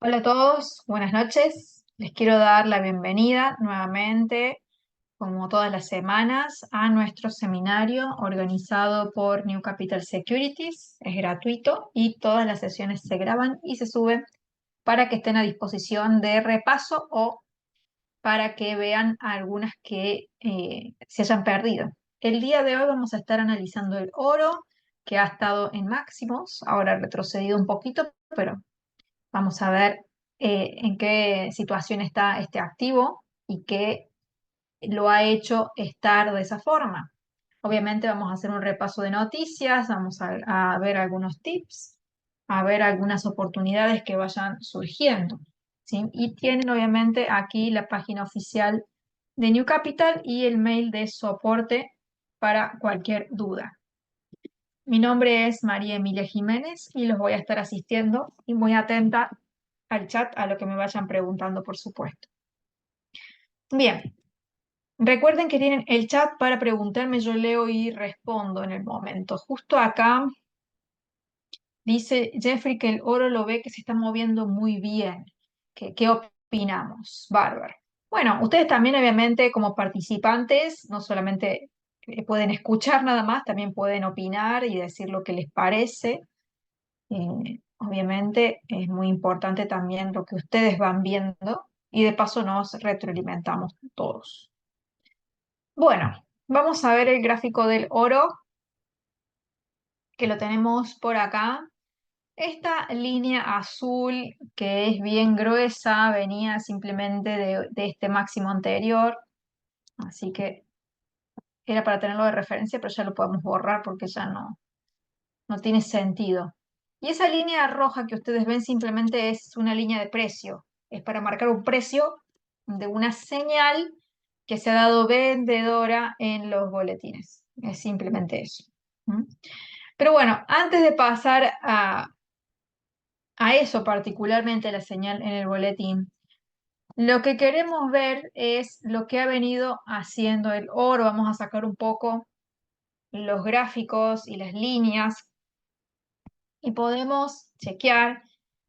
Hola a todos, buenas noches. Les quiero dar la bienvenida nuevamente, como todas las semanas, a nuestro seminario organizado por New Capital Securities. Es gratuito y todas las sesiones se graban y se suben para que estén a disposición de repaso o para que vean algunas que se hayan perdido. El día de hoy vamos a estar analizando el oro, que ha estado en máximos, ahora ha retrocedido un poquito, pero vamos a ver en qué situación está este activo y qué lo ha hecho estar de esa forma. Obviamente vamos a hacer un repaso de noticias, vamos a ver algunos tips, a ver algunas oportunidades que vayan surgiendo, ¿sí? Y tienen obviamente aquí la página oficial de New Capital y el mail de soporte para cualquier duda. Mi nombre es María Emilia Jiménez y los voy a estar asistiendo y muy atenta al chat a lo que me vayan preguntando, por supuesto. Bien, recuerden que tienen el chat para preguntarme, yo leo y respondo en el momento. Justo acá dice Jeffrey que el oro lo ve que se está moviendo muy bien. ¿Qué opinamos? Bárbaro. Bueno, ustedes también obviamente como participantes, no solamente pueden escuchar nada más, también pueden opinar y decir lo que les parece. Obviamente es muy importante también lo que ustedes van viendo y de paso nos retroalimentamos todos. Bueno, vamos a ver el gráfico del oro que lo tenemos por acá. Esta línea azul que es bien gruesa venía simplemente de este máximo anterior, así que era para tenerlo de referencia, pero ya lo podemos borrar porque ya no tiene sentido. Y esa línea roja que ustedes ven simplemente es una línea de precio. Es para marcar un precio de una señal que se ha dado vendedora en los boletines. Es simplemente eso. ¿Mm? Pero bueno, antes de pasar a eso, particularmente la señal en el boletín, lo que queremos ver es lo que ha venido haciendo el oro. Vamos a sacar un poco los gráficos y las líneas y podemos chequear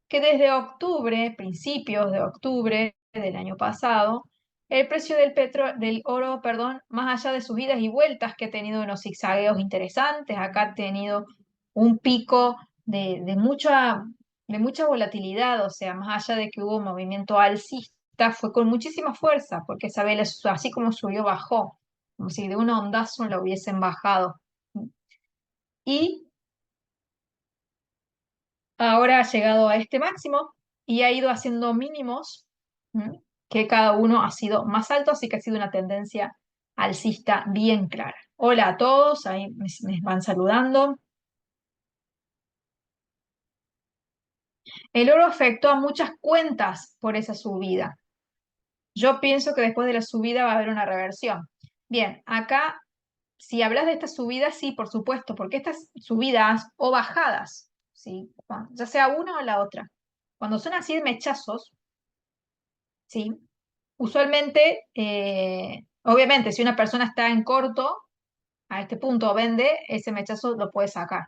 que desde octubre, principios de octubre del año pasado, el precio del oro, perdón, más allá de subidas y vueltas que ha tenido unos zigzagueos interesantes, acá ha tenido un pico de mucha volatilidad, o sea, más allá de que hubo un movimiento alcista, fue con muchísima fuerza, porque esa vela, así como subió, bajó, como si de un ondazo lo hubiesen bajado. Y ahora ha llegado a este máximo y ha ido haciendo mínimos, ¿m? Que cada uno ha sido más alto, así que ha sido una tendencia alcista bien clara. Hola a todos, ahí me van saludando. El oro afectó a muchas cuentas por esa subida. Yo pienso que después de la subida va a haber una reversión. Bien, acá, si hablas de estas subidas, sí, por supuesto, porque estas subidas o bajadas, ¿sí? Ya sea una o la otra, cuando son así de mechazos, ¿sí? Usualmente, obviamente, si una persona está en corto, a este punto vende, ese mechazo lo puede sacar.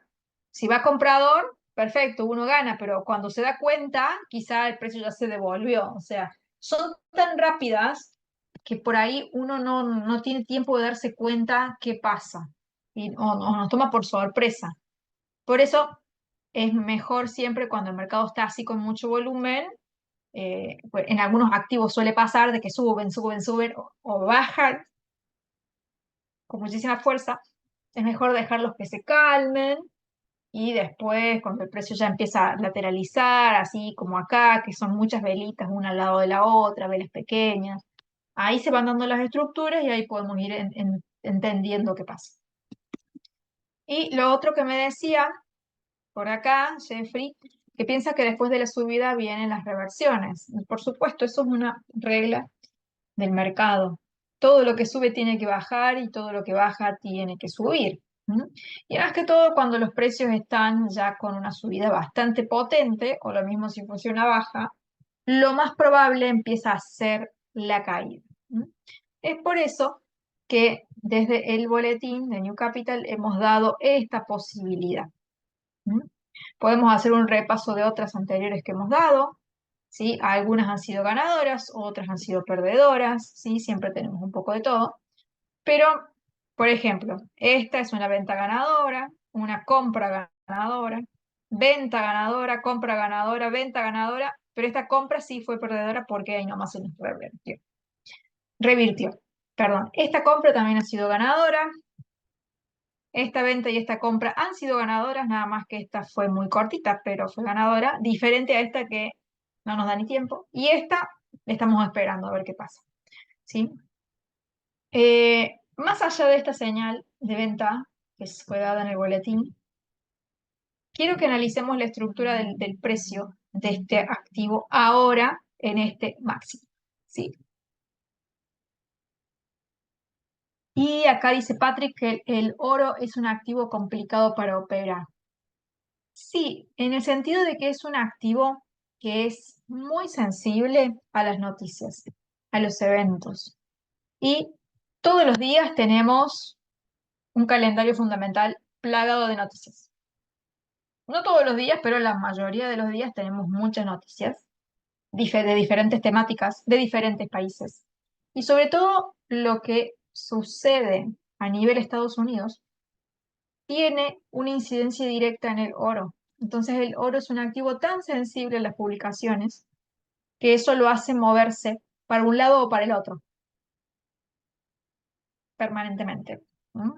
Si va comprador, perfecto, uno gana, pero cuando se da cuenta, quizá el precio ya se devolvió. O sea, son tan rápidas que por ahí uno no tiene tiempo de darse cuenta qué pasa o nos toma por sorpresa. Por eso es mejor siempre cuando el mercado está así con mucho volumen, pues en algunos activos suele pasar de que suben o bajan con muchísima fuerza. Es mejor dejarlos que se calmen y después, cuando el precio ya empieza a lateralizar, así como acá, que son muchas velitas una al lado de la otra, velas pequeñas, ahí se van dando las estructuras y ahí podemos ir entendiendo qué pasa. Y lo otro que me decía por acá, Jeffrey, que piensa que después de la subida vienen las reversiones. Y por supuesto, eso es una regla del mercado. Todo lo que sube tiene que bajar y todo lo que baja tiene que subir. ¿Mm? Y más que todo cuando los precios están ya con una subida bastante potente, o lo mismo si fuese una baja, lo más probable empieza a ser la caída. ¿Mm? Es por eso que desde el boletín de New Capital hemos dado esta posibilidad. ¿Mm? Podemos hacer un repaso de otras anteriores que hemos dado. ¿sí? Algunas han sido ganadoras, otras han sido perdedoras, ¿sí? Siempre tenemos un poco de todo. Pero, por ejemplo, esta es una venta ganadora, una compra ganadora, venta ganadora, compra ganadora, venta ganadora, pero esta compra sí fue perdedora porque ahí nomás se nos revirtió. Revirtió, perdón. Esta compra también ha sido ganadora. Esta venta y esta compra han sido ganadoras, nada más que esta fue muy cortita, pero fue ganadora, diferente a esta que no nos da ni tiempo. Y esta estamos esperando a ver qué pasa, ¿sí? Más allá de esta señal de venta que fue dada en el boletín, quiero que analicemos la estructura del precio de este activo ahora en este máximo, ¿sí? Y acá dice Patrick que el oro es un activo complicado para operar. Sí, en el sentido de que es un activo que es muy sensible a las noticias, a los eventos. Y todos los días tenemos un calendario fundamental plagado de noticias. No todos los días, pero la mayoría de los días tenemos muchas noticias de diferentes temáticas, de diferentes países. Y sobre todo lo que sucede a nivel Estados Unidos tiene una incidencia directa en el oro. Entonces el oro es un activo tan sensible a las publicaciones que eso lo hace moverse para un lado o para el otro permanentemente. ¿Mm?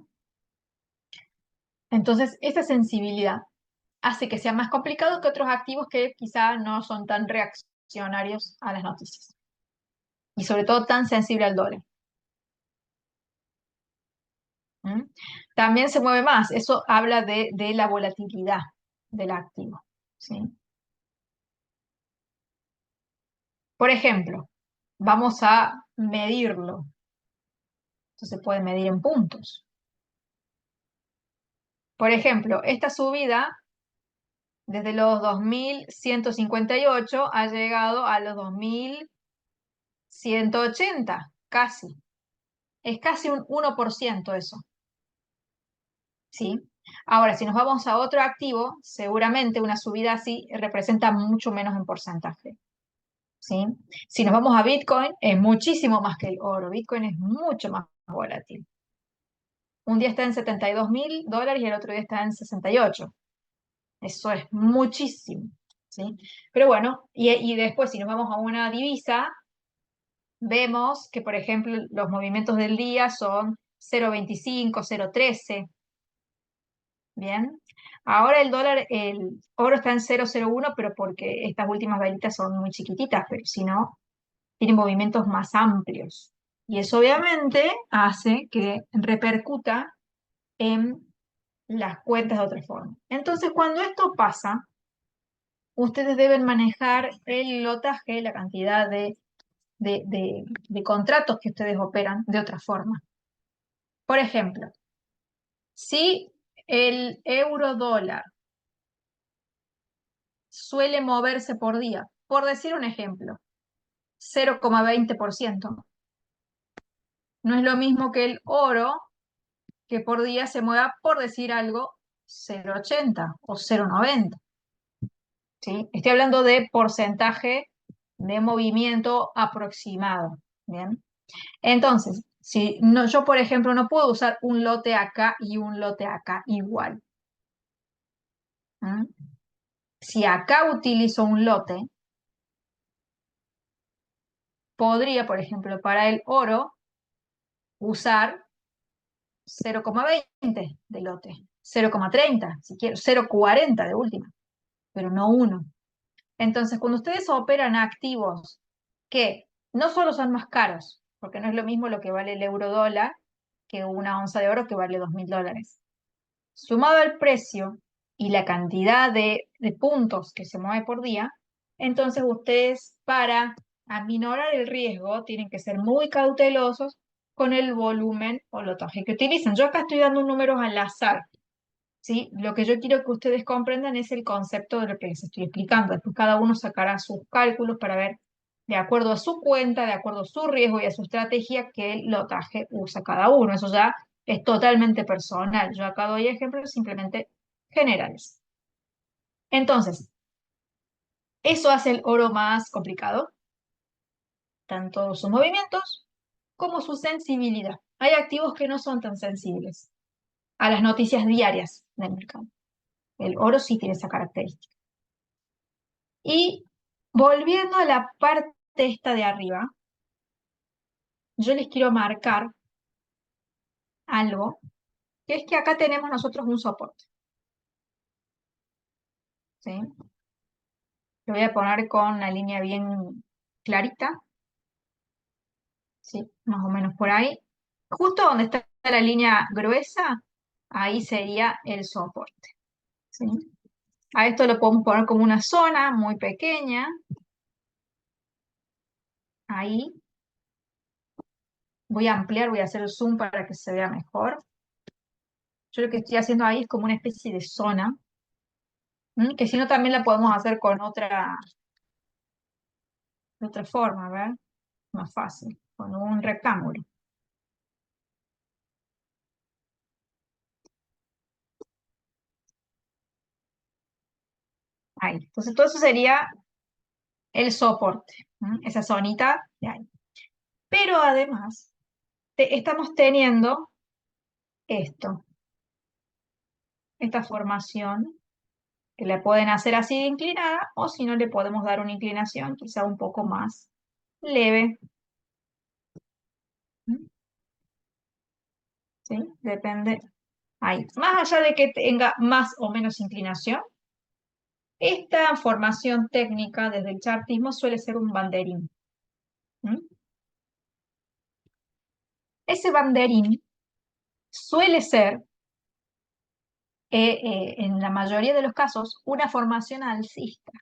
Entonces esa sensibilidad hace que sea más complicado que otros activos que quizá no son tan reaccionarios a las noticias y sobre todo tan sensible al dólar. ¿Mm? También se mueve más, eso habla de la volatilidad del activo. ¿Sí? Por ejemplo, vamos a medirlo. Esto se puede medir en puntos. Por ejemplo, esta subida desde los 2158 ha llegado a los 2180, casi. Es casi un 1% eso, ¿sí? Ahora, si nos vamos a otro activo, seguramente una subida así representa mucho menos en porcentaje, ¿sí? Si nos vamos a Bitcoin, es muchísimo más que el oro. Bitcoin es mucho más volátil. Un día está en $72.000 y el otro día está en 68. Eso es muchísimo, ¿sí? Pero bueno, y después si nos vamos a una divisa, vemos que, por ejemplo, los movimientos del día son 0,25, 0,13, ¿bien? Ahora el dólar, el oro está en 0,01, pero porque estas últimas velitas son muy chiquititas, pero si no, tienen movimientos más amplios. Y eso obviamente hace que repercuta en las cuentas de otra forma. Entonces, cuando esto pasa, ustedes deben manejar el lotaje, la cantidad de contratos que ustedes operan de otra forma. Por ejemplo, si el euro dólar suele moverse por día, por decir un ejemplo, 0,20%, no es lo mismo que el oro que por día se mueva, por decir algo, 0,80 o 0,90. ¿Sí? Estoy hablando de porcentaje de movimiento aproximado. ¿Bien? Entonces, si no, yo, por ejemplo, no puedo usar un lote acá y un lote acá igual. ¿Mm? Si acá utilizo un lote, podría, por ejemplo, para el oro, usar 0,20 de lote, 0,30, si quiero, 0,40 de última, pero no uno. Entonces, cuando ustedes operan activos que no solo son más caros, porque no es lo mismo lo que vale el euro dólar que una onza de oro que vale $2.000. Sumado al precio y la cantidad de puntos que se mueve por día, entonces ustedes para aminorar el riesgo tienen que ser muy cautelosos con el volumen o lotaje que utilizan. Yo acá estoy dando números al azar, ¿sí? Lo que yo quiero que ustedes comprendan es el concepto de lo que les estoy explicando. Después cada uno sacará sus cálculos para ver, de acuerdo a su cuenta, de acuerdo a su riesgo y a su estrategia, qué lotaje usa cada uno. Eso ya es totalmente personal. Yo acá doy ejemplos simplemente generales. Entonces, Eso hace el oro más complicado, tanto sus movimientos como su sensibilidad. Hay activos que no son tan sensibles a las noticias diarias del mercado. El oro sí tiene esa característica. Y volviendo a la parte esta de arriba, yo les quiero marcar algo, que es que acá tenemos nosotros un soporte. ¿Sí? Lo voy a poner con la línea bien clarita, ¿sí? Más o menos por ahí. Justo donde está la línea gruesa, ahí sería el soporte. ¿Sí? A esto lo podemos poner como una zona muy pequeña. Ahí. Voy a ampliar, voy a hacer el zoom para que se vea mejor. Yo lo que estoy haciendo ahí es como una especie de zona, que si no también la podemos hacer con de otra forma, a ver, más fácil, con un rectángulo. Ahí. Entonces todo eso sería el soporte, esa zonita de ahí. Pero además, estamos teniendo esto, esta formación, que la pueden hacer así de inclinada, o si no le podemos dar una inclinación quizá un poco más leve. ¿Sí? Depende. Ahí. Más allá de que tenga más o menos inclinación, esta formación técnica desde el chartismo suele ser un banderín. ¿Mm? Ese banderín suele ser, en la mayoría de los casos, una formación alcista.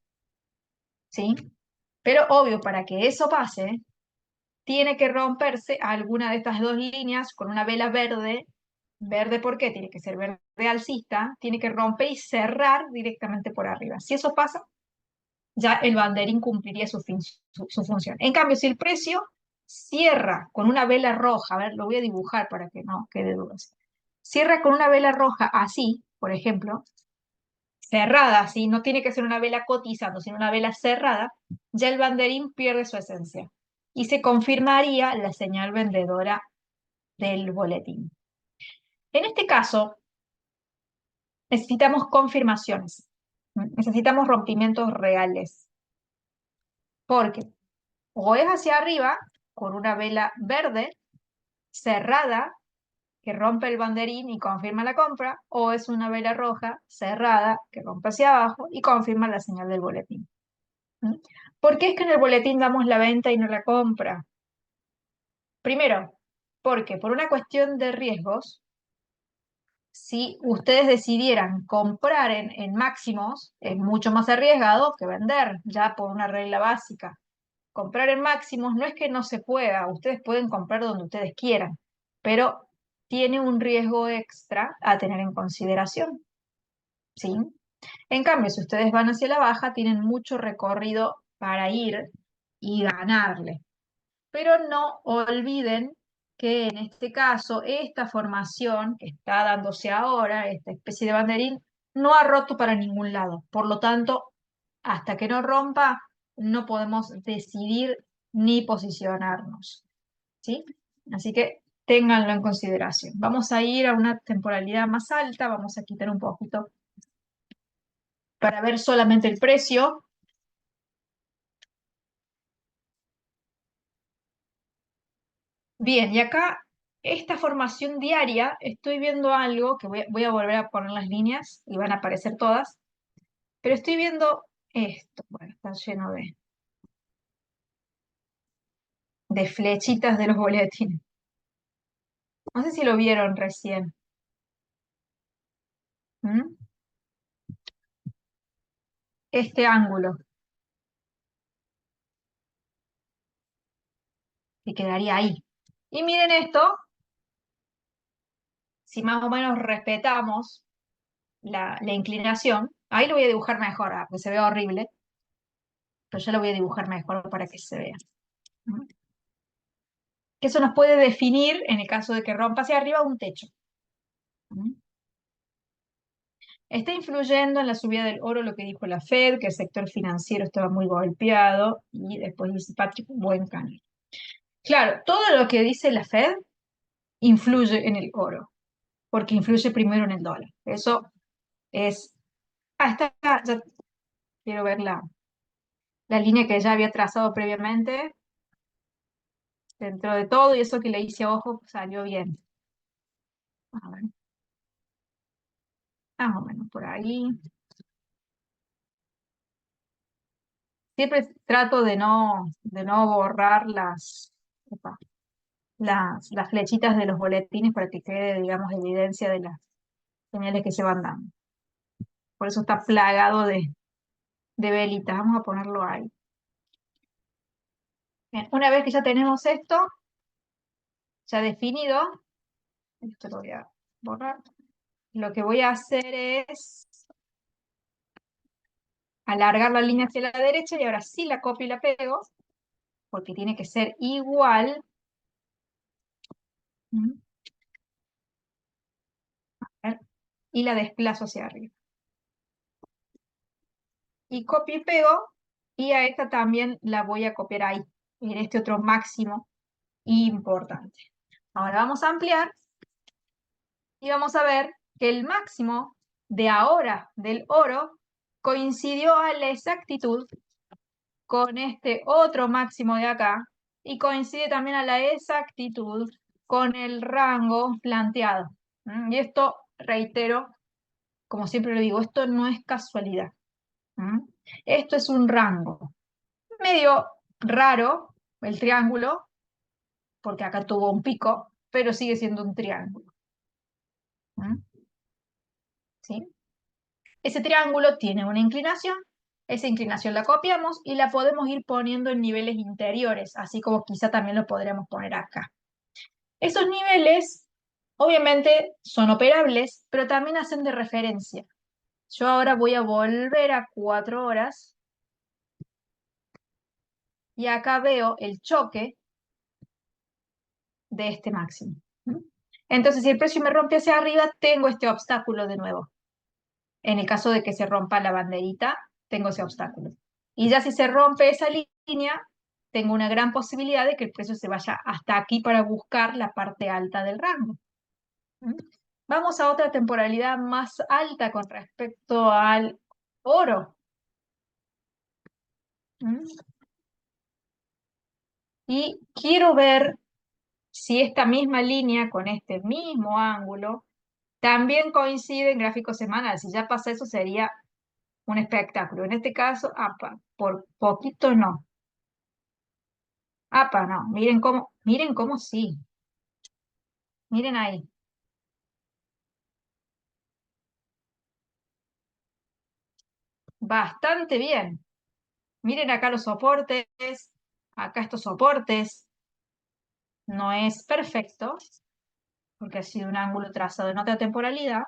¿Sí? Pero obvio, para que eso pase, tiene que romperse alguna de estas dos líneas con una vela verde. ¿Verde por qué? Tiene que ser verde alcista, tiene que romper y cerrar directamente por arriba. Si eso pasa, ya el banderín cumpliría su función. En cambio, si el precio cierra con una vela roja, a ver, lo voy a dibujar para que no quede dudas. Cierra con una vela roja así, por ejemplo, cerrada así, no tiene que ser una vela cotizando, sino una vela cerrada, ya el banderín pierde su esencia y se confirmaría la señal vendedora del boletín. En este caso, necesitamos confirmaciones, necesitamos rompimientos reales, porque o es hacia arriba, con una vela verde cerrada, que rompe el banderín y confirma la compra, o es una vela roja cerrada, que rompe hacia abajo y confirma la señal del boletín. ¿Mm? ¿Por qué es que en el boletín damos la venta y no la compra? Primero, porque por una cuestión de riesgos, si ustedes decidieran comprar en máximos, es mucho más arriesgado que vender, ya por una regla básica. Comprar en máximos no es que no se pueda, ustedes pueden comprar donde ustedes quieran, pero tiene un riesgo extra a tener en consideración, ¿sí? En cambio, si ustedes van hacia la baja, tienen mucho recorrido para ir y ganarle. Pero no olviden que en este caso, esta formación que está dándose ahora, esta especie de banderín, no ha roto para ningún lado. Por lo tanto, hasta que no rompa, no podemos decidir ni posicionarnos. ¿Sí? Así que ténganlo en consideración. Vamos a ir a una temporalidad más alta, vamos a quitar un poquito para ver solamente el precio. Bien, y acá esta formación diaria, estoy viendo algo que voy a volver a poner las líneas y van a aparecer todas, pero estoy viendo esto, bueno, está lleno de flechitas de los boletines. No sé si lo vieron recién. ¿Mm? Este ángulo que quedaría ahí. Y miren esto, si más o menos respetamos la inclinación, ahí lo voy a dibujar mejor, porque se ve horrible, pero ya lo voy a dibujar mejor para que se vea. ¿Mm? Que eso nos puede definir, en el caso de que rompa hacia arriba, un techo. ¿Mm? Está influyendo en la subida del oro lo que dijo la Fed, que el sector financiero estaba muy golpeado, y después dice Patrick, buen canal. Claro, todo lo que dice la Fed influye en el oro, porque influye primero en el dólar. Eso es... Ah, está, ya quiero ver la línea que ya había trazado previamente, dentro de todo, y eso que le hice a ojo salió bien. A ver, más o menos por ahí. Siempre trato de no borrar epa, las flechitas de los boletines para que quede, digamos, evidencia de las señales que se van dando. Por eso está plagado de velitas. Vamos a ponerlo ahí. Bien, una vez que ya tenemos esto, ya definido, esto lo voy a borrar. Lo que voy a hacer es alargar la línea hacia la derecha y ahora sí la copio y la pego, porque tiene que ser igual. ¿Mm? A ver, y la desplazo hacia arriba. Y copio y pego, y a esta también la voy a copiar ahí, en este otro máximo importante. Ahora vamos a ampliar y vamos a ver que el máximo de ahora del oro coincidió a la exactitud con este otro máximo de acá y coincide también a la exactitud con el rango planteado. Y esto, reitero, como siempre lo digo, esto no es casualidad. Esto es un rango. Medio raro el triángulo, porque acá tuvo un pico, pero sigue siendo un triángulo. ¿Mm? ¿Sí? Ese triángulo tiene una inclinación, esa inclinación la copiamos y la podemos ir poniendo en niveles interiores, así como quizá también lo podríamos poner acá. Esos niveles, obviamente, son operables, pero también hacen de referencia. Yo ahora voy a volver a 4 horas y acá veo el choque de este máximo. ¿Mm? Entonces, si el precio me rompe hacia arriba, tengo este obstáculo de nuevo. En el caso de que se rompa la banderita, tengo ese obstáculo. Y ya si se rompe esa línea, tengo una gran posibilidad de que el precio se vaya hasta aquí para buscar la parte alta del rango. ¿Mm? Vamos a otra temporalidad más alta con respecto al oro. ¿Mm? Y quiero ver si esta misma línea con este mismo ángulo también coincide en gráfico semanal. Si ya pasa eso, sería un espectáculo. En este caso, apa, por poquito no. Apa, no. Miren cómo sí. Miren ahí. Bastante bien. Miren acá los soportes. Acá estos soportes. No es perfecto, porque ha sido un ángulo trazado en otra temporalidad.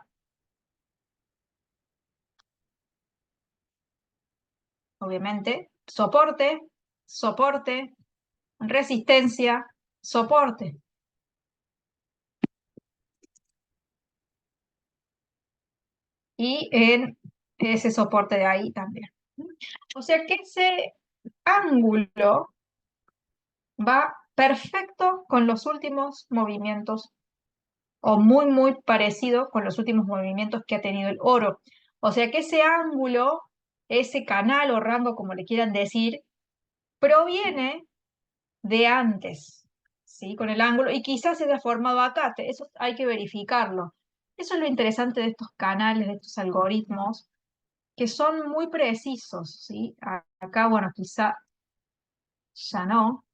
Obviamente. Soporte, soporte, resistencia, soporte. Y en ese soporte de ahí también. O sea que ese ángulo va perfecto con los últimos movimientos o muy, muy parecido con los últimos movimientos que ha tenido el oro. O sea que ese ángulo, ese canal o rango, como le quieran decir, proviene de antes, ¿sí? Con el ángulo, y quizás se haya formado acá, eso hay que verificarlo. Eso es lo interesante de estos canales, de estos algoritmos, que son muy precisos, ¿sí? Acá, bueno, quizá ya no,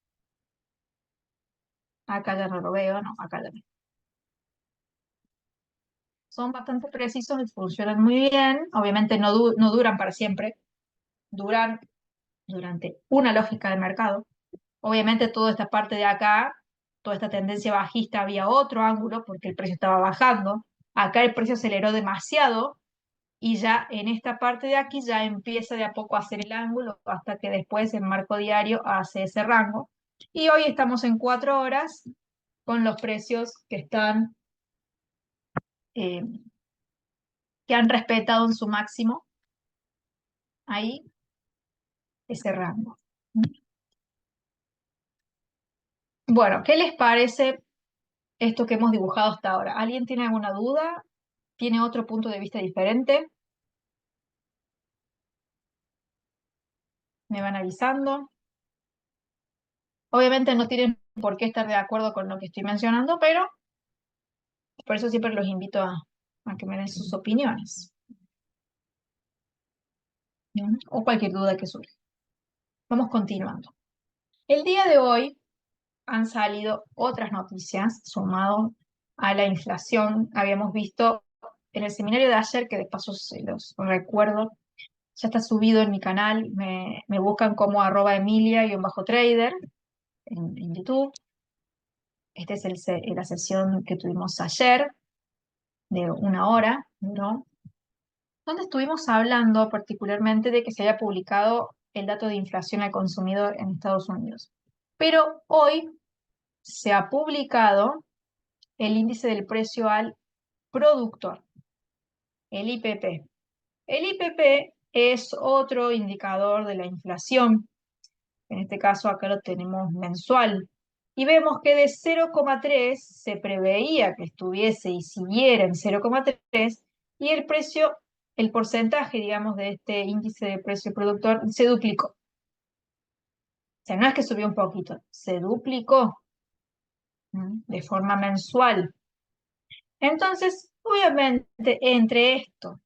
acá ya no lo veo, no, acá ya no. Son bastante precisos y funcionan muy bien. Obviamente no duran para siempre, duran durante una lógica de mercado. Obviamente toda esta parte de acá, toda esta tendencia bajista había otro ángulo porque el precio estaba bajando. Acá el precio aceleró demasiado y ya en esta parte de aquí ya empieza de a poco a hacer el ángulo hasta que después en marco diario hace ese rango. Y hoy estamos en 4 horas con los precios que están eh, que han respetado en su máximo ahí ese rango. Bueno, ¿qué les parece esto que hemos dibujado hasta ahora? ¿Alguien tiene alguna duda? ¿Tiene otro punto de vista diferente? ¿Me van avisando? Obviamente no tienen por qué estar de acuerdo con lo que estoy mencionando, pero por eso siempre los invito a que me den sus opiniones, ¿no? O cualquier duda que surja. Vamos continuando. El día de hoy han salido otras noticias sumado a la inflación. Habíamos visto en el seminario de ayer, que de paso se los recuerdo, ya está subido en mi canal, me buscan como @Emilia_trader en YouTube. Esta es la sesión que tuvimos ayer, de 1 hora, ¿no? Donde estuvimos hablando particularmente de que se haya publicado el dato de inflación al consumidor en Estados Unidos. Pero hoy se ha publicado el índice del precio al productor, el IPP. El IPP es otro indicador de la inflación. En este caso acá lo tenemos mensual. Y vemos que de 0,3 se preveía que estuviese y siguiera en 0,3 y el precio, el porcentaje, digamos, de este índice de precio productor se duplicó. O sea, no es que subió un poquito, se duplicó de forma mensual. Entonces, obviamente, entre esto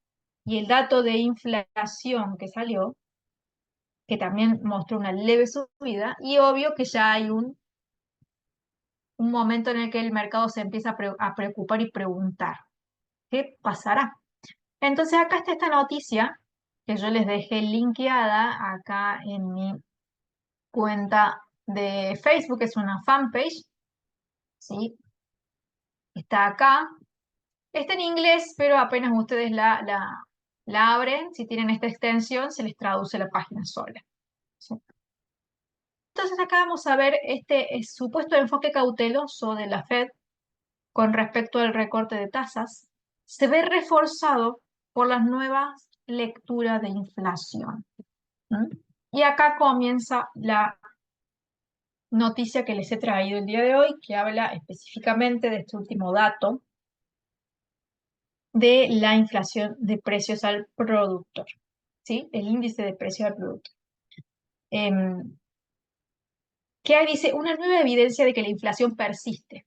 y el dato de inflación que salió, que también mostró una leve subida, y obvio que ya hay un momento en el que el mercado se empieza a preocupar y preguntar, ¿qué pasará? Entonces acá está esta noticia que yo les dejé linkeada acá en mi cuenta de Facebook, es una fanpage, ¿sí? Está acá. Está en inglés, pero apenas ustedes la abren, si tienen esta extensión, se les traduce la página sola. ¿Sí? Entonces acá vamos a ver este supuesto enfoque cauteloso de la Fed con respecto al recorte de tasas. Se ve reforzado por las nuevas lecturas de inflación. ¿Mm? Y acá comienza la noticia que les he traído el día de hoy, que habla específicamente de este último dato de la inflación de precios al productor, ¿sí? El índice de precios al productor. Que dice una nueva evidencia de que la inflación persiste.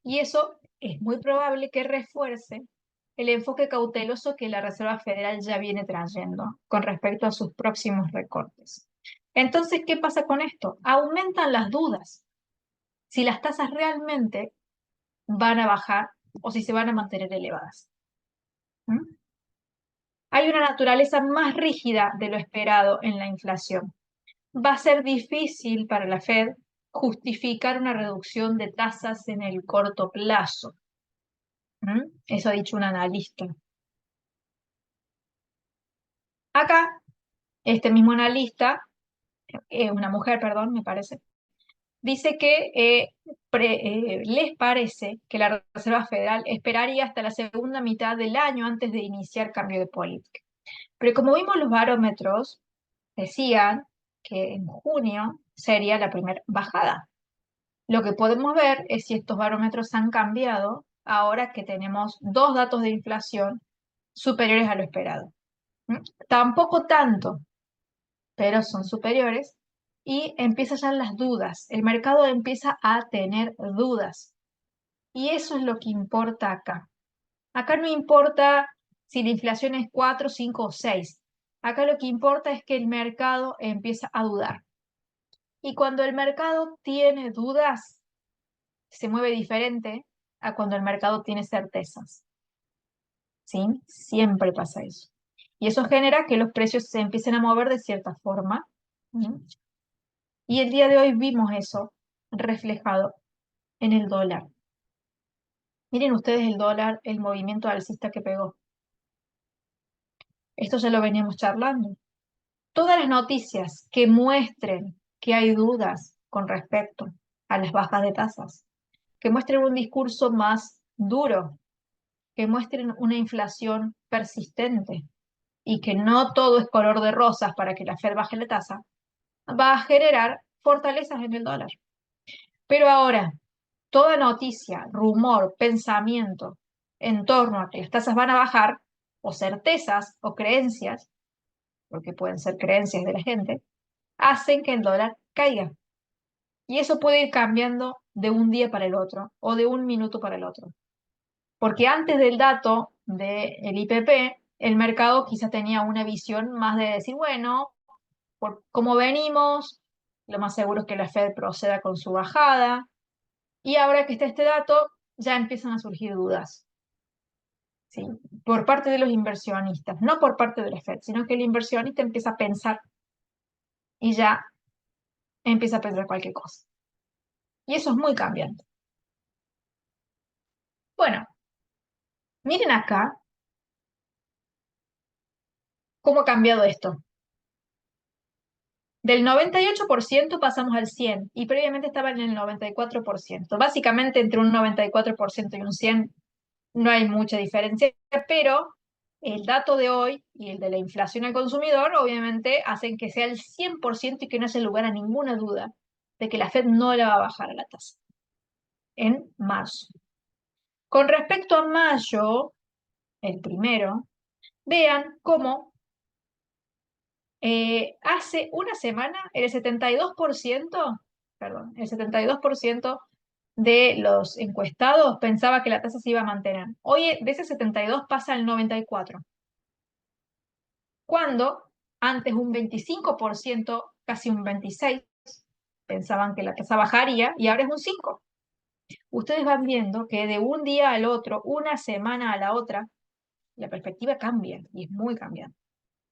Y eso es muy probable que refuerce el enfoque cauteloso que la Reserva Federal ya viene trayendo con respecto a sus próximos recortes. Entonces, ¿qué pasa con esto? Aumentan las dudas si las tasas realmente van a bajar o si se van a mantener elevadas. ¿Mm? Hay una naturaleza más rígida de lo esperado en la inflación. Va a ser difícil para la Fed justificar una reducción de tasas en el corto plazo. Eso ha dicho un analista. Acá, este mismo analista, una mujer, perdón, me parece, dice que les parece que la Reserva Federal esperaría hasta la segunda mitad del año antes de iniciar cambio de política. Pero como vimos los barómetros, decían que en junio sería la primera bajada. Lo que podemos ver es si estos barómetros han cambiado ahora que tenemos dos datos de inflación superiores a lo esperado. ¿Mm? Tampoco tanto, pero son superiores y empiezan ya las dudas. El mercado empieza a tener dudas y eso es lo que importa acá. Acá no importa si la inflación es 4, 5 o 6. Acá lo que importa es que el mercado empieza a dudar. Y cuando el mercado tiene dudas, se mueve diferente a cuando el mercado tiene certezas. ¿Sí? Siempre pasa eso. Y eso genera que los precios se empiecen a mover de cierta forma. ¿Sí? Y el día de hoy vimos eso reflejado en el dólar. Miren ustedes el dólar, el movimiento alcista que pegó. Esto ya lo veníamos charlando. Todas las noticias que muestren que hay dudas con respecto a las bajas de tasas, que muestren un discurso más duro, que muestren una inflación persistente y que no todo es color de rosas para que la Fed baje la tasa, va a generar fortalezas en el dólar. Pero ahora, toda noticia, rumor, pensamiento en torno a que las tasas van a bajar, o certezas o creencias, porque pueden ser creencias de la gente, hacen que el dólar caiga. Y eso puede ir cambiando de un día para el otro o de un minuto para el otro. Porque antes del dato del IPP, el mercado quizás tenía una visión más de decir, bueno, por cómo venimos, lo más seguro es que la Fed proceda con su bajada. Y ahora que está este dato, ya empiezan a surgir dudas, ¿sí? Por parte de los inversionistas, no por parte de la Fed, sino que el inversionista empieza a pensar y ya empieza a pensar cualquier cosa. Y eso es muy cambiante. Bueno, miren acá cómo ha cambiado esto. Del 98% pasamos al 100% y previamente estaba en el 94%. Básicamente entre un 94% y un 100% no hay mucha diferencia, pero el dato de hoy y el de la inflación al consumidor obviamente hacen que sea el 100% y que no haya lugar a ninguna duda de que la Fed no la va a bajar a la tasa en marzo. Con respecto a mayo, el primero, vean cómo hace una semana el 72%, perdón, el 72% de los encuestados pensaba que la tasa se iba a mantener. Hoy de ese 72 pasa al 94%, cuando antes un 25%, casi un 26%, pensaban que la tasa bajaría y ahora es un 5%. Ustedes van viendo que de un día al otro, una semana a la otra, la perspectiva cambia y es muy cambiante.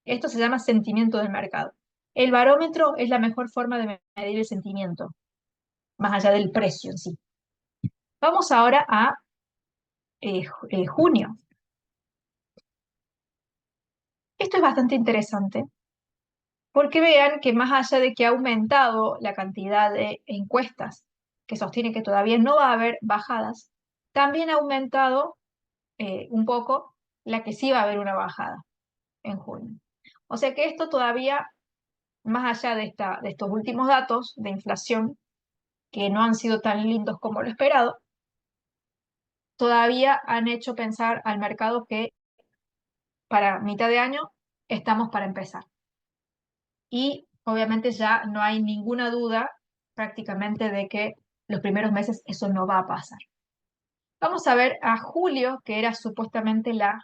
Esto se llama sentimiento del mercado. El barómetro es la mejor forma de medir el sentimiento, más allá del precio en sí. Vamos ahora a junio. Esto es bastante interesante porque vean que más allá de que ha aumentado la cantidad de encuestas que sostienen que todavía no va a haber bajadas, también ha aumentado un poco la que sí va a haber una bajada en junio. O sea que esto todavía, más allá de estos últimos datos de inflación, que no han sido tan lindos como lo esperado, todavía han hecho pensar al mercado que para mitad de año estamos para empezar. Y obviamente ya no hay ninguna duda prácticamente de que los primeros meses eso no va a pasar. Vamos a ver a julio, que era supuestamente la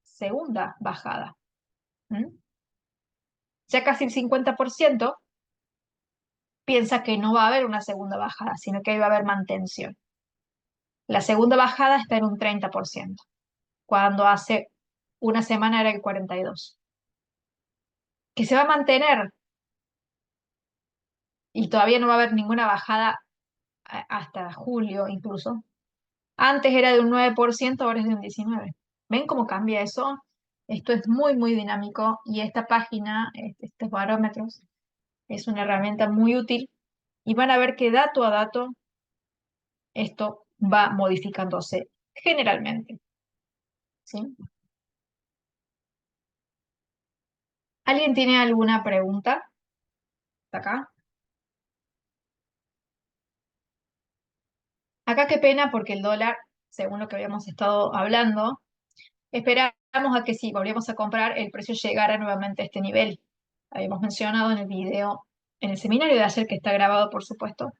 segunda bajada. ¿Mm? Ya casi el 50% piensa que no va a haber una segunda bajada, sino que va a haber mantención. La segunda bajada está en un 30%, cuando hace una semana era el 42%. Que se va a mantener y todavía no va a haber ninguna bajada hasta julio incluso. Antes era de un 9%, ahora es de un 19%. ¿Ven cómo cambia eso? Esto es muy, muy dinámico y esta página, estos barómetros, es una herramienta muy útil y van a ver que dato a dato esto va modificándose generalmente. ¿Sí? ¿Alguien tiene alguna pregunta? ¿Hasta acá? Acá qué pena porque el dólar, según lo que habíamos estado hablando, esperamos a que si volvemos a comprar, el precio llegara nuevamente a este nivel. Habíamos mencionado en el video, en el seminario de ayer, que está grabado, por supuesto,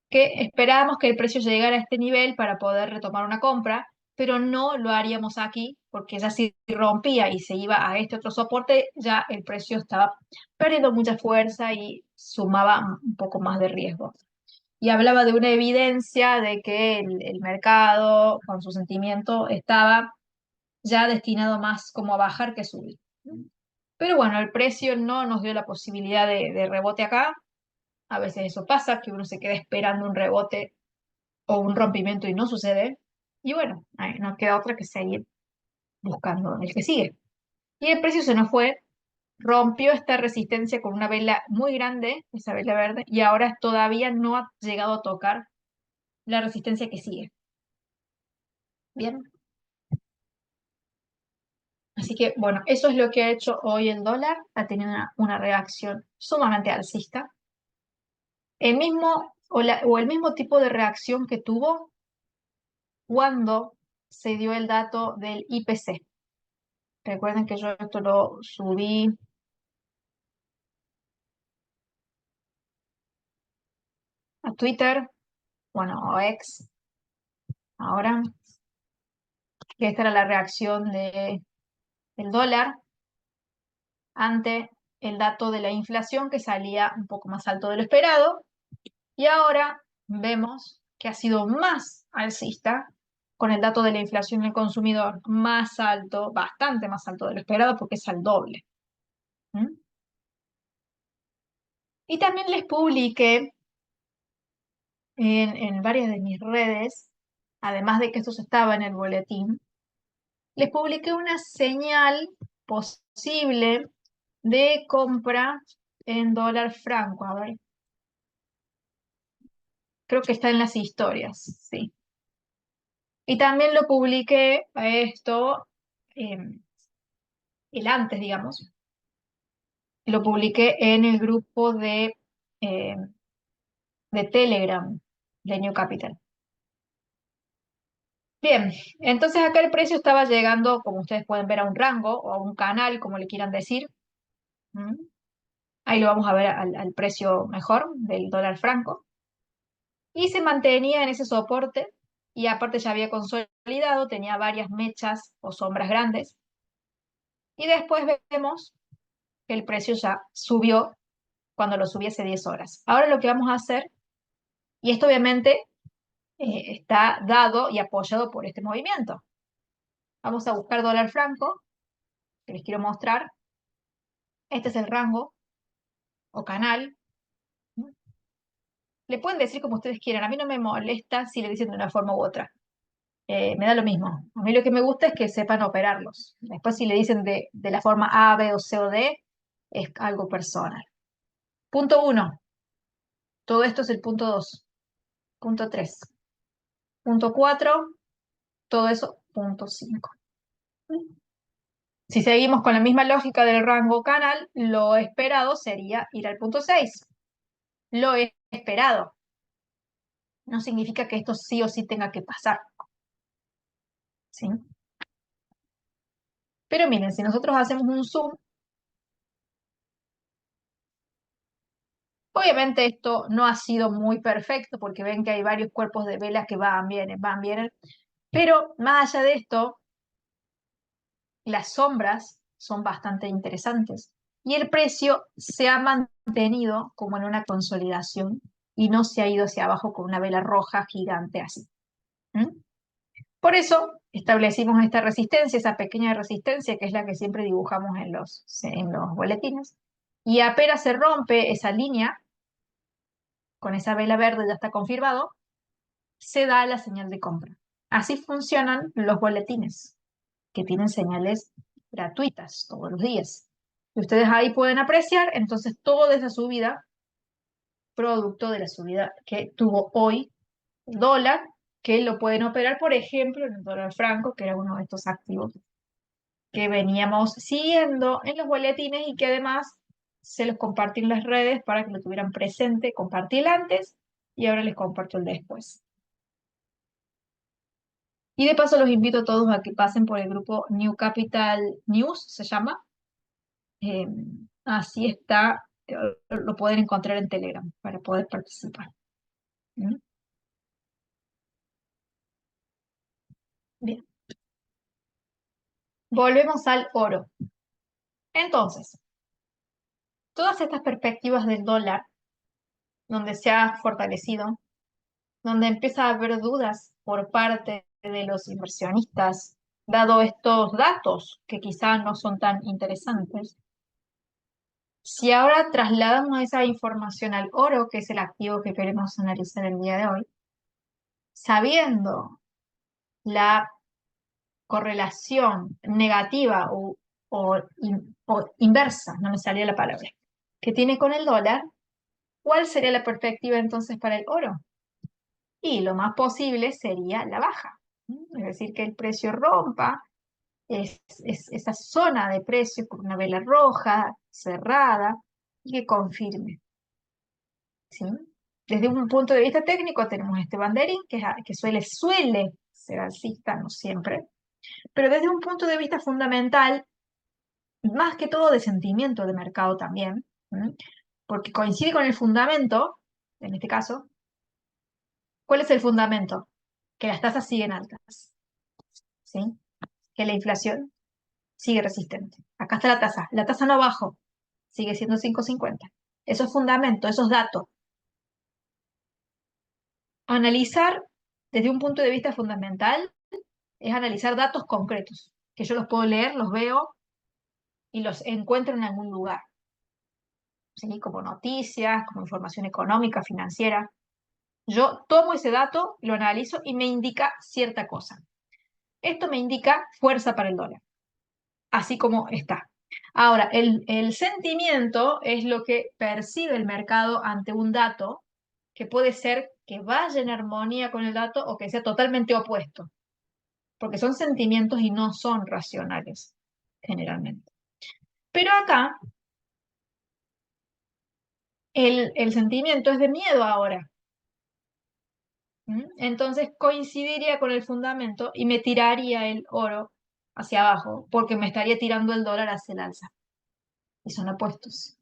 que esperábamos que el precio llegara a este nivel para poder retomar una compra, pero no lo haríamos aquí, porque ya si rompía y se iba a este otro soporte, ya el precio estaba perdiendo mucha fuerza y sumaba un poco más de riesgo. Y hablaba de una evidencia de que el mercado, con su sentimiento, estaba ya destinado más como a bajar que subir. Pero bueno, el precio no nos dio la posibilidad de rebote acá. A veces eso pasa, que uno se queda esperando un rebote o un rompimiento y no sucede. Y bueno, ahí no queda otra que seguir buscando el que sigue. Y el precio se nos fue, rompió esta resistencia con una vela muy grande, esa vela verde, y ahora todavía no ha llegado a tocar la resistencia que sigue. Bien. Así que, bueno, eso es lo que ha hecho hoy el dólar. Ha tenido una reacción sumamente alcista. El mismo, o el mismo tipo de reacción que tuvo cuando se dio el dato del IPC. Recuerden que yo esto lo subí a Twitter, bueno, o X, ahora, que esta era la reacción del dólar ante el dato de la inflación que salía un poco más alto de lo esperado. Y ahora vemos que ha sido más alcista con el dato de la inflación del consumidor más alto, bastante más alto de lo esperado porque es al doble. ¿Mm? Y también les publiqué en varias de mis redes, además de que esto ya estaba en el boletín, les publiqué una señal posible de compra en dólar franco. A ver, creo que está en las historias, sí. Y también lo publiqué a esto, el antes, digamos, lo publiqué en el grupo eh, de Telegram de New Capital. Bien, entonces acá el precio estaba llegando, como ustedes pueden ver, a un rango o a un canal, como le quieran decir. ¿Mm? Ahí lo vamos a ver al precio mejor del dólar franco. Y se mantenía en ese soporte y aparte ya había consolidado, tenía varias mechas o sombras grandes. Y después vemos que el precio ya subió cuando lo subí hace 10 horas. Ahora lo que vamos a hacer, y esto obviamente está dado y apoyado por este movimiento. Vamos a buscar dólar franco, que les quiero mostrar. Este es el rango o canal. Le pueden decir como ustedes quieran. A mí no me molesta si le dicen de una forma u otra. Me da lo mismo. A mí lo que me gusta es que sepan operarlos. Después si le dicen de la forma A, B o C o D, es algo personal. Punto 1. Todo esto es el punto 2. Punto 3. Punto 4. Todo eso, punto 5. Si seguimos con la misma lógica del rango canal, lo esperado sería ir al punto 6. Lo esperado. No significa que esto sí o sí tenga que pasar. ¿Sí? Pero miren, si nosotros hacemos un zoom, obviamente esto no ha sido muy perfecto porque ven que hay varios cuerpos de velas que van, vienen. Pero más allá de esto, las sombras son bastante interesantes. Y el precio se ha mantenido como en una consolidación y no se ha ido hacia abajo con una vela roja gigante así. ¿Mm? Por eso establecimos esta resistencia, esa pequeña resistencia que es la que siempre dibujamos en los boletines. Y apenas se rompe esa línea, con esa vela verde ya está confirmado, se da la señal de compra. Así funcionan los boletines, que tienen señales gratuitas todos los días. Y ustedes ahí pueden apreciar entonces toda esa subida, producto de la subida que tuvo hoy el dólar, que lo pueden operar, por ejemplo, en el dólar franco, que era uno de estos activos que veníamos siguiendo en los boletines y que además se los compartí en las redes para que lo tuvieran presente. Compartí el antes y ahora les comparto el después. Y de paso los invito a todos a que pasen por el grupo New Capital News, se llama. Eh, Así está, lo pueden encontrar en Telegram para poder participar. ¿Mm? Bien, volvemos al oro. Entonces, todas estas perspectivas del dólar, donde se ha fortalecido, donde empieza a haber dudas por parte de los inversionistas, dado estos datos que quizás no son tan interesantes. Si ahora trasladamos esa información al oro, que es el activo que queremos analizar el día de hoy, sabiendo la correlación negativa o inversa, no me salía la palabra, que tiene con el dólar, ¿cuál sería la perspectiva entonces para el oro? Y lo más posible sería la baja, ¿no? Es decir, que el precio rompa es esa zona de precio con una vela roja, cerrada, y que confirme, ¿sí? Desde un punto de vista técnico tenemos este banderín que suele ser alcista, no siempre, pero desde un punto de vista fundamental, más que todo de sentimiento de mercado también, ¿m? Porque coincide con el fundamento, en este caso. ¿Cuál es el fundamento? Que las tasas siguen altas, ¿sí? Que la inflación sigue resistente. Acá está la tasa no bajó, sigue siendo 5,50. Eso es fundamento, esos datos. Analizar desde un punto de vista fundamental es analizar datos concretos, que yo los puedo leer, los veo y los encuentro en algún lugar, ¿sí? Como noticias, como información económica, financiera. Yo tomo ese dato, lo analizo y me indica cierta cosa. Esto me indica fuerza para el dólar, así como está. Ahora, el sentimiento es lo que percibe el mercado ante un dato que puede ser que vaya en armonía con el dato o que sea totalmente opuesto, porque son sentimientos y no son racionales, generalmente. Pero acá el sentimiento es de miedo ahora. Entonces coincidiría con el fundamento y me tiraría el oro hacia abajo, porque me estaría tirando el dólar hacia el alza. Y son opuestos.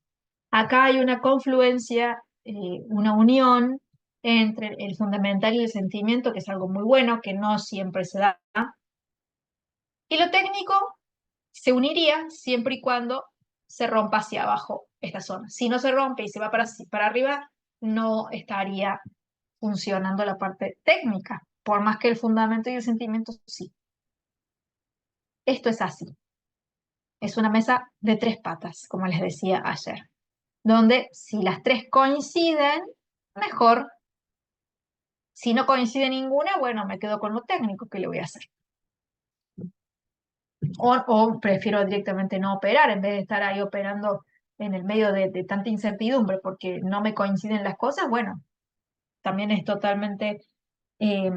Acá hay una confluencia, una unión entre el fundamental y el sentimiento, que es algo muy bueno, que no siempre se da. Y lo técnico se uniría siempre y cuando se rompa hacia abajo esta zona. Si no se rompe y se va para arriba, no estaría funcionando la parte técnica, por más que el fundamento y el sentimiento sí. Esto es así. Es una mesa de tres patas, como les decía ayer, donde si las tres coinciden, mejor. Si no coincide ninguna, bueno, me quedo con lo técnico, ¿qué le voy a hacer? O prefiero directamente no operar en vez de estar ahí operando en el medio de tanta incertidumbre porque no me coinciden las cosas. Bueno, también es totalmente eh,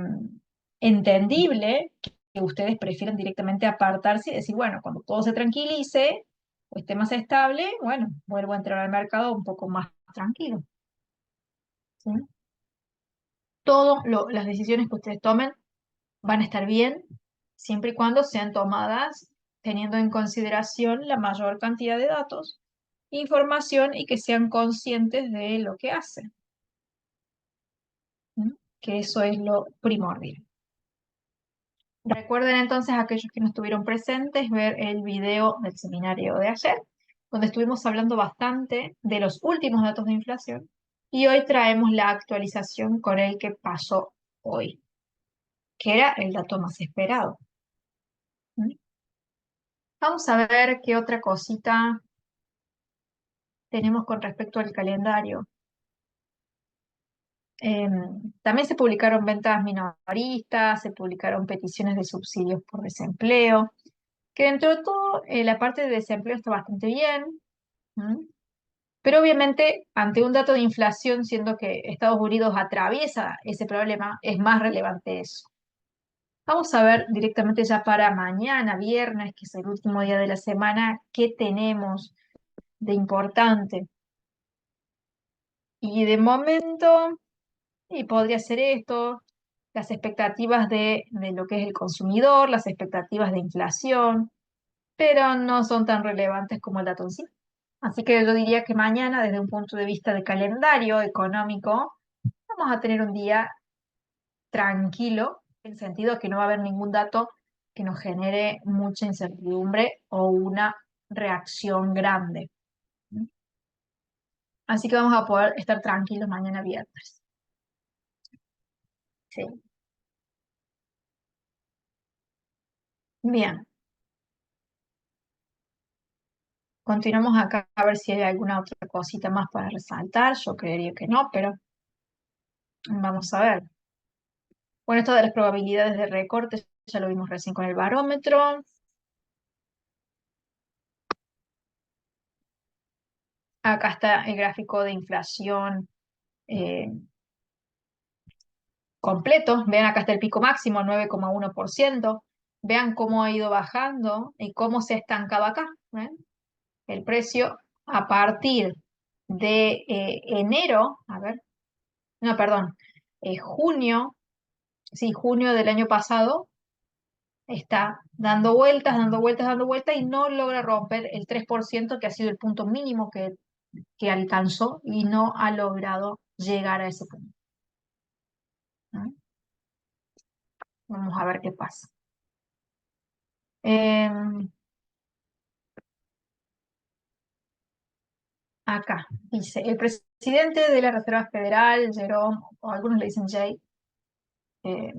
entendible que ustedes prefieran directamente apartarse y decir, bueno, cuando todo se tranquilice o esté más estable, bueno, vuelvo a entrar al mercado un poco más tranquilo. ¿Sí? Todas las decisiones que ustedes tomen van a estar bien siempre y cuando sean tomadas teniendo en consideración la mayor cantidad de datos, información y que sean conscientes de lo que hacen, ¿no? Que eso es lo primordial. Recuerden entonces a aquellos que no estuvieron presentes ver el video del seminario de ayer, donde estuvimos hablando bastante de los últimos datos de inflación y hoy traemos la actualización con el que pasó hoy, que era el dato más esperado. ¿Mm? Vamos a ver qué otra cosita tenemos con respecto al calendario. También se publicaron ventas minoristas, se publicaron peticiones de subsidios por desempleo, que dentro de todo la parte de desempleo está bastante bien, ¿m? Pero obviamente ante un dato de inflación, siendo que Estados Unidos atraviesa ese problema, es más relevante eso. Vamos a ver directamente ya para mañana, viernes, que es el último día de la semana, qué tenemos de importante. Y de momento, y podría ser esto, las expectativas de lo que es el consumidor, las expectativas de inflación, pero no son tan relevantes como el dato en sí. Así que yo diría que mañana, desde un punto de vista de calendario económico, vamos a tener un día tranquilo, en el sentido que no va a haber ningún dato que nos genere mucha incertidumbre o una reacción grande. Así que vamos a poder estar tranquilos mañana viernes. Sí. Bien, continuamos acá a ver si hay alguna otra cosita más para resaltar. Yo creería que no, pero vamos a ver. Bueno, esto de las probabilidades de recorte ya lo vimos recién con el barómetro. Acá está el gráfico de inflación eh, completo. Vean, acá está el pico máximo, 9,1%. vean cómo ha ido bajando y cómo se ha estancado acá. ¿Ven? El precio a partir de enero, a ver, no, perdón, junio, sí, junio del año pasado, está dando vueltas, dando vueltas, dando vueltas y no logra romper el 3% que ha sido el punto mínimo que alcanzó y no ha logrado llegar a ese punto. ¿No? Vamos a ver qué pasa. Em, Acá dice, el presidente de la Reserva Federal, Jerome, o algunos le dicen Jay, eh,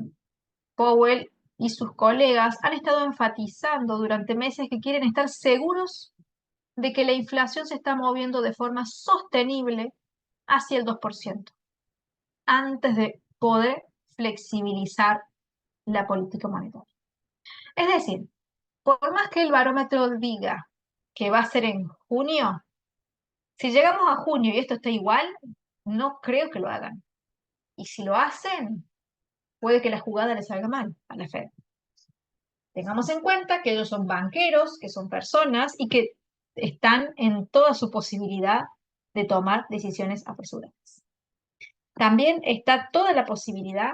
Powell y sus colegas han estado enfatizando durante meses que quieren estar seguros de que la inflación se está moviendo de forma sostenible hacia el 2% antes de poder flexibilizar la política monetaria. Es decir, por más que el barómetro diga que va a ser en junio, si llegamos a junio y esto está igual, no creo que lo hagan. Y si lo hacen, puede que la jugada le salga mal a la Fed. Tengamos en cuenta que ellos son banqueros, que son personas y que están en toda su posibilidad de tomar decisiones apresuradas. También está toda la posibilidad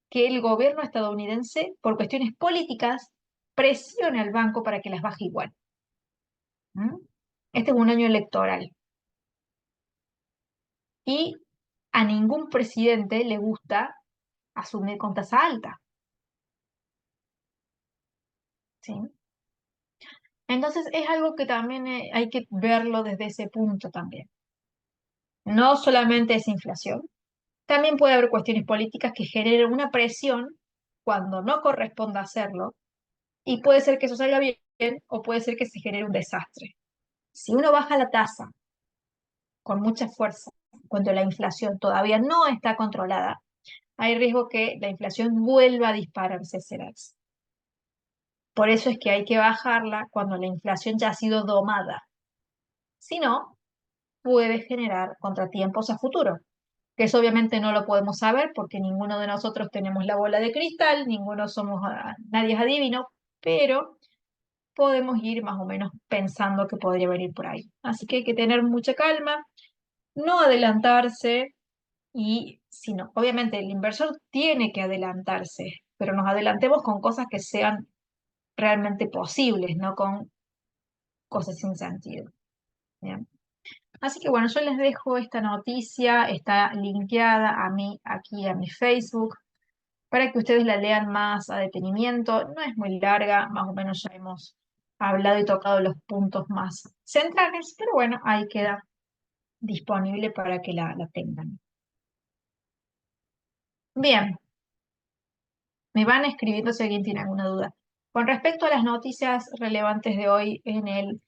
que el gobierno estadounidense, por cuestiones políticas, presione al banco para que las baje igual. ¿Mm? Este es un año electoral y a ningún presidente le gusta asumir con tasa alta. ¿Sí? Entonces es algo que también hay que verlo desde ese punto también. No solamente es inflación, también puede haber cuestiones políticas que generen una presión cuando no corresponda hacerlo y puede ser que eso salga bien o puede ser que se genere un desastre. Si uno baja la tasa con mucha fuerza cuando la inflación todavía no está controlada, hay riesgo que la inflación vuelva a dispararse hacia el alza. Por eso es que hay que bajarla cuando la inflación ya ha sido domada. Si no, puede generar contratiempos a futuro, que eso obviamente no lo podemos saber porque ninguno de nosotros tenemos la bola de cristal, ninguno somos, nadie es adivino, pero podemos ir más o menos pensando que podría venir por ahí. Así que hay que tener mucha calma, no adelantarse y, si no, obviamente el inversor tiene que adelantarse, pero nos adelantemos con cosas que sean realmente posibles, no con cosas sin sentido. ¿Bien? Así que bueno, yo les dejo esta noticia, está linkeada a mí aquí a mi Facebook, para que ustedes la lean más a detenimiento. No es muy larga, más o menos ya hemos hablado y tocado los puntos más centrales, pero bueno, ahí queda disponible para que la tengan. Bien, me van escribiendo si alguien tiene alguna duda. Con respecto a las noticias relevantes de hoy en el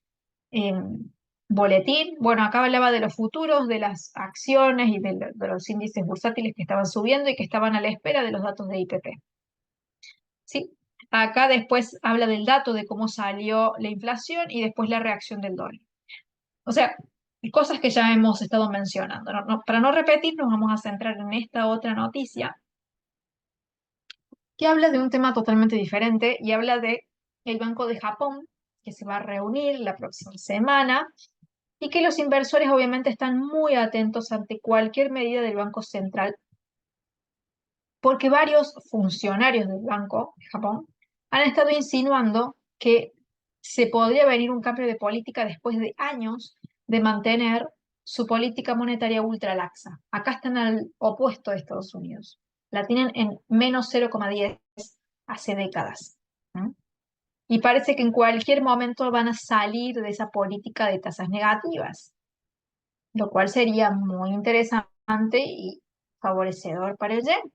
boletín, bueno, acá hablaba de los futuros, de las acciones y de los índices bursátiles que estaban subiendo y que estaban a la espera de los datos de IPP. ¿Sí? Acá después habla del dato de cómo salió la inflación y después la reacción del dólar. O sea, cosas que ya hemos estado mencionando. Para no repetir, nos vamos a centrar en esta otra noticia que habla de un tema totalmente diferente y habla de el Banco de Japón, que se va a reunir la próxima semana y que los inversores obviamente están muy atentos ante cualquier medida del Banco Central, porque varios funcionarios del Banco de Japón han estado insinuando que se podría venir un cambio de política después de años de mantener su política monetaria ultralaxa. Acá están al opuesto de Estados Unidos. La tienen en menos 0,10 hace décadas. ¿Mm? Y parece que en cualquier momento van a salir de esa política de tasas negativas, lo cual sería muy interesante y favorecedor para el yen.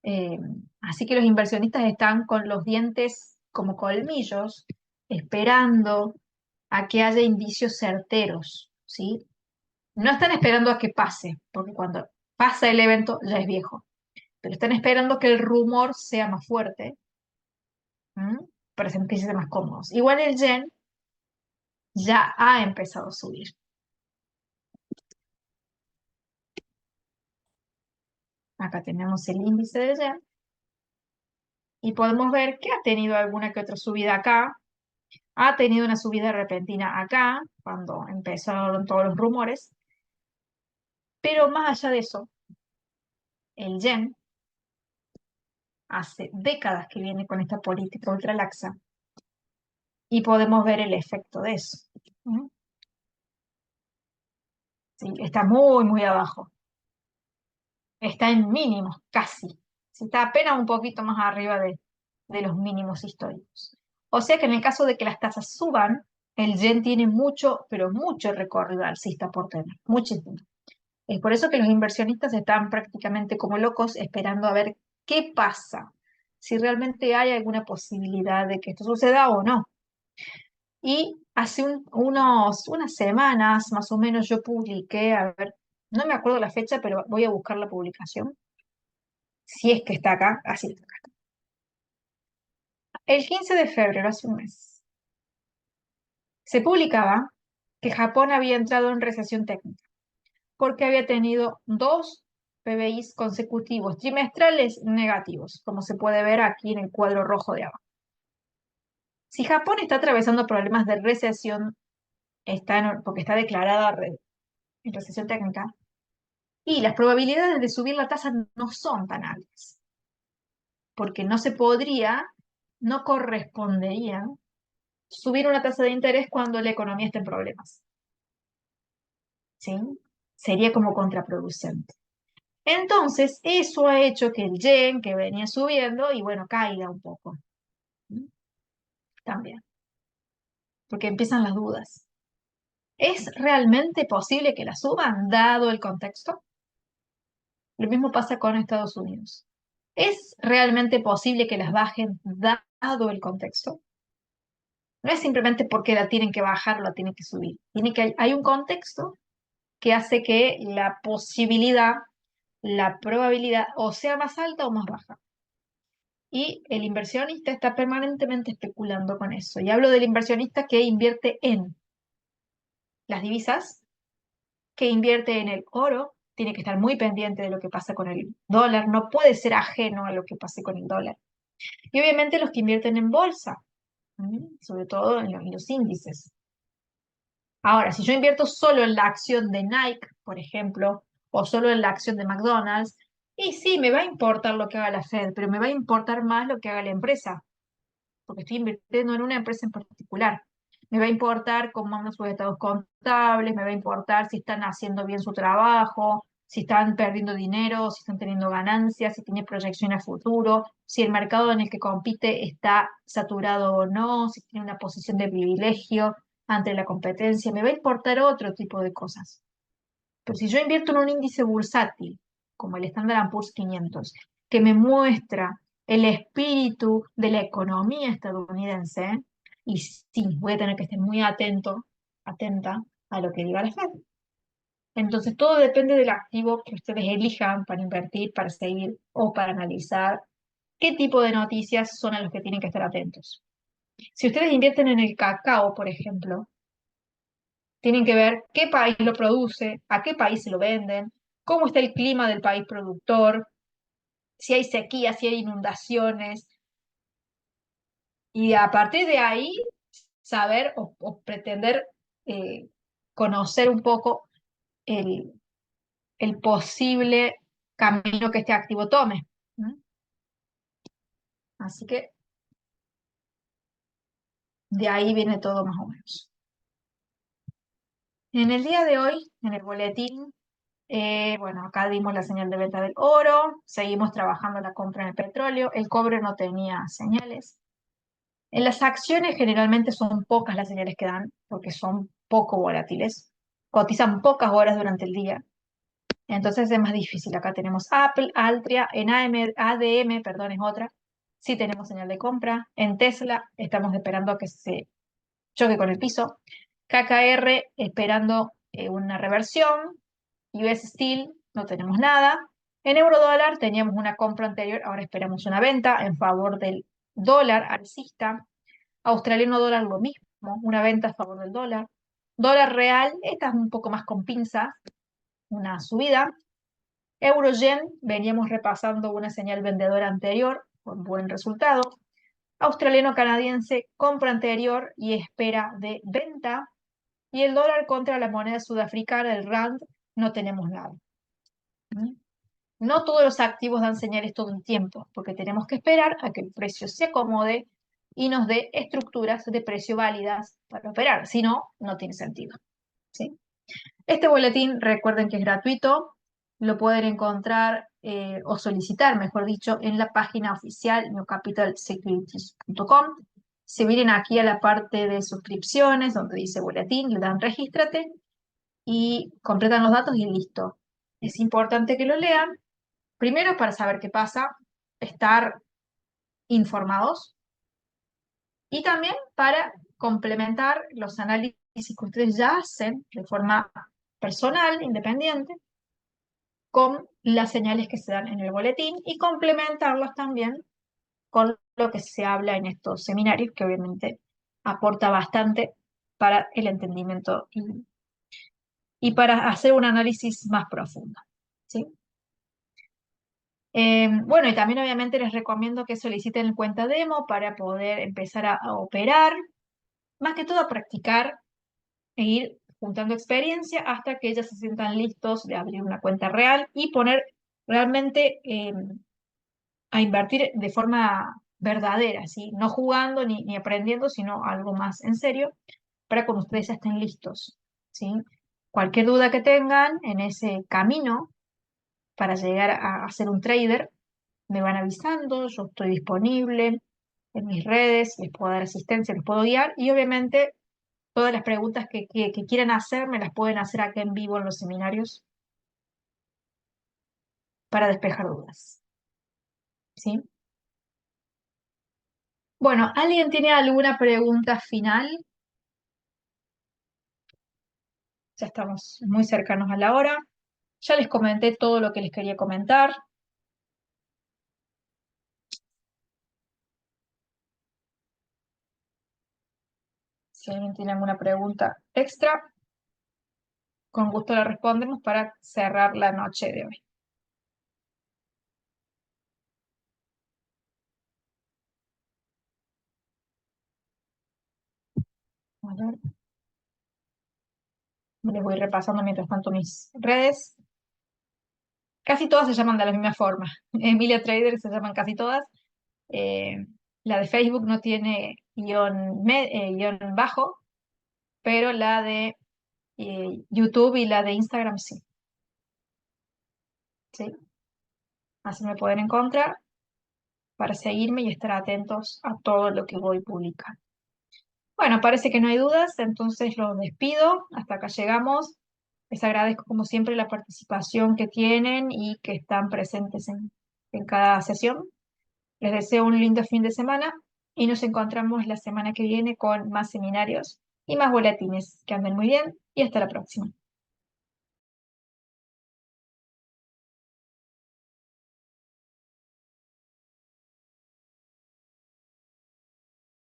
Eh, Así que los inversionistas están con los dientes como colmillos, esperando a que haya indicios certeros, ¿sí? No están esperando a que pase, porque cuando pasa el evento ya es viejo, pero están esperando que el rumor sea más fuerte, ¿m? Para sentirse más cómodos. Igual el yen ya ha empezado a subir. Acá tenemos el índice del yen. Y podemos ver que ha tenido alguna que otra subida acá, ha tenido una subida repentina acá, cuando empezaron todos los rumores, pero más allá de eso, el yen hace décadas que viene con esta política ultralaxa y podemos ver el efecto de eso. ¿Mm? Sí, está muy, muy abajo. Está en mínimos, casi. Sí, está apenas un poquito más arriba de los mínimos históricos. O sea que en el caso de que las tasas suban, el yen tiene mucho, pero mucho recorrido alcista por tener, muchísimo. Es por eso que los inversionistas están prácticamente como locos esperando a ver qué pasa, si realmente hay alguna posibilidad de que esto suceda o no. Y hace unas semanas más o menos yo publiqué, a ver, no me acuerdo la fecha, pero voy a buscar la publicación, si es que está acá, así está acá. El 15 de febrero, hace un mes, se publicaba que Japón había entrado en recesión técnica porque había tenido dos PBIs consecutivos trimestrales negativos, como se puede ver aquí en el cuadro rojo de abajo. Si Japón está atravesando problemas de recesión, porque está declarada en recesión técnica, y las probabilidades de subir la tasa no son tan altas, porque no correspondería subir una tasa de interés cuando la economía está en problemas, ¿sí? Sería como contraproducente. Entonces, eso ha hecho que el yen, que venía subiendo, y bueno, caiga un poco, ¿m? También, porque empiezan las dudas. ¿Es realmente posible que la suban, dado el contexto? Lo mismo pasa con Estados Unidos. ¿Es realmente posible que las bajen, dado el contexto? No es simplemente porque la tienen que bajar o la tienen que subir. Hay un contexto que hace que la posibilidad, la probabilidad, o sea más alta o más baja. Y el inversionista está permanentemente especulando con eso. Y hablo del inversionista que invierte en las divisas, que invierte en el oro, tiene que estar muy pendiente de lo que pasa con el dólar, no puede ser ajeno a lo que pase con el dólar. Y obviamente los que invierten en bolsa, sobre todo en los índices. Ahora, si yo invierto solo en la acción de Nike, por ejemplo, o solo en la acción de McDonald's, y sí, me va a importar lo que haga la Fed, pero me va a importar más lo que haga la empresa, porque estoy invirtiendo en una empresa en particular. Me va a importar cómo andan sus estados contables, me va a importar si están haciendo bien su trabajo, si están perdiendo dinero, si están teniendo ganancias, si tiene proyección a futuro, si el mercado en el que compite está saturado o no, si tiene una posición de privilegio ante la competencia. Me va a importar otro tipo de cosas. Pero si yo invierto en un índice bursátil, como el Standard Poor's 500, que me muestra el espíritu de la economía estadounidense, y sí, voy a tener que estar muy atenta a lo que diga la Fed. Entonces, todo depende del activo que ustedes elijan para invertir, para seguir o para analizar qué tipo de noticias son a los que tienen que estar atentos. Si ustedes invierten en el cacao, por ejemplo, tienen que ver qué país lo produce, a qué país se lo venden, cómo está el clima del país productor, si hay sequía, si hay inundaciones, y a partir de ahí saber o pretender eh, conocer un poco el, el posible camino que este activo tome. ¿Mm? Así que de ahí viene todo más o menos. En el día de hoy, en el boletín, bueno, acá dimos la señal de venta del oro, seguimos trabajando la compra en el petróleo, el cobre no tenía señales. En las acciones generalmente son pocas las señales que dan, porque son poco volátiles, cotizan pocas horas durante el día, entonces es más difícil. Acá tenemos Apple, Altria, en ADM, perdón, es otra, sí tenemos señal de compra. En Tesla estamos esperando a que se choque con el piso. KKR esperando una reversión. US Steel no tenemos nada. En eurodólar teníamos una compra anterior, ahora esperamos una venta en favor del dólar alcista. Australiano dólar lo mismo, una venta a favor del dólar. Dólar real, esta es un poco más con pinzas, una subida. Euro yen, veníamos repasando una señal vendedora anterior, con buen resultado. Australiano-canadiense, compra anterior y espera de venta. Y el dólar contra la moneda sudafricana, el RAND, no tenemos nada. ¿Mm? No todos los activos dan señales todo el tiempo, porque tenemos que esperar a que el precio se acomode y nos dé estructuras de precio válidas para operar. Si no, no tiene sentido. ¿Sí? Este boletín, recuerden que es gratuito, lo pueden encontrar o solicitar, mejor dicho, en la página oficial newcapitalsecurities.com. Se vienen aquí a la parte de suscripciones, donde dice boletín, le dan regístrate y completan los datos y listo. Es importante que lo lean, primero para saber qué pasa, estar informados y también para complementar los análisis que ustedes ya hacen de forma personal, independiente, con las señales que se dan en el boletín y complementarlos también con lo que se habla en estos seminarios, que obviamente aporta bastante para el entendimiento y para hacer un análisis más profundo. ¿Sí? Bueno, y también obviamente les recomiendo que soliciten el cuenta demo para poder empezar a operar, más que todo a practicar e ir juntando experiencia hasta que ya se sientan listos de abrir una cuenta real y poner realmente a invertir de forma verdadera, ¿sí? No jugando ni aprendiendo, sino algo más en serio, para cuando ustedes ya estén listos, ¿sí? Cualquier duda que tengan en ese camino para llegar a ser un trader, me van avisando, yo estoy disponible en mis redes, les puedo dar asistencia, les puedo guiar y obviamente todas las preguntas que quieran hacer me las pueden hacer acá en vivo en los seminarios para despejar dudas, ¿sí? Bueno, ¿alguien tiene alguna pregunta final? Ya estamos muy cercanos a la hora. Ya les comenté todo lo que les quería comentar. Si alguien tiene alguna pregunta extra, con gusto la respondemos para cerrar la noche de hoy. A ver, les voy repasando mientras tanto mis redes. Casi todas se llaman de la misma forma. Emilia Trader se llaman casi todas. Eh, la de Facebook no tiene guión bajo, pero la de YouTube y la de Instagram sí. ¿Sí? Así me pueden encontrar para seguirme y estar atentos a todo lo que voy publicando. Bueno, parece que no hay dudas, entonces los despido. Hasta acá llegamos. Les agradezco como siempre la participación que tienen y que están presentes en cada sesión. Les deseo un lindo fin de semana y nos encontramos la semana que viene con más seminarios y más boletines. Que anden muy bien y hasta la próxima.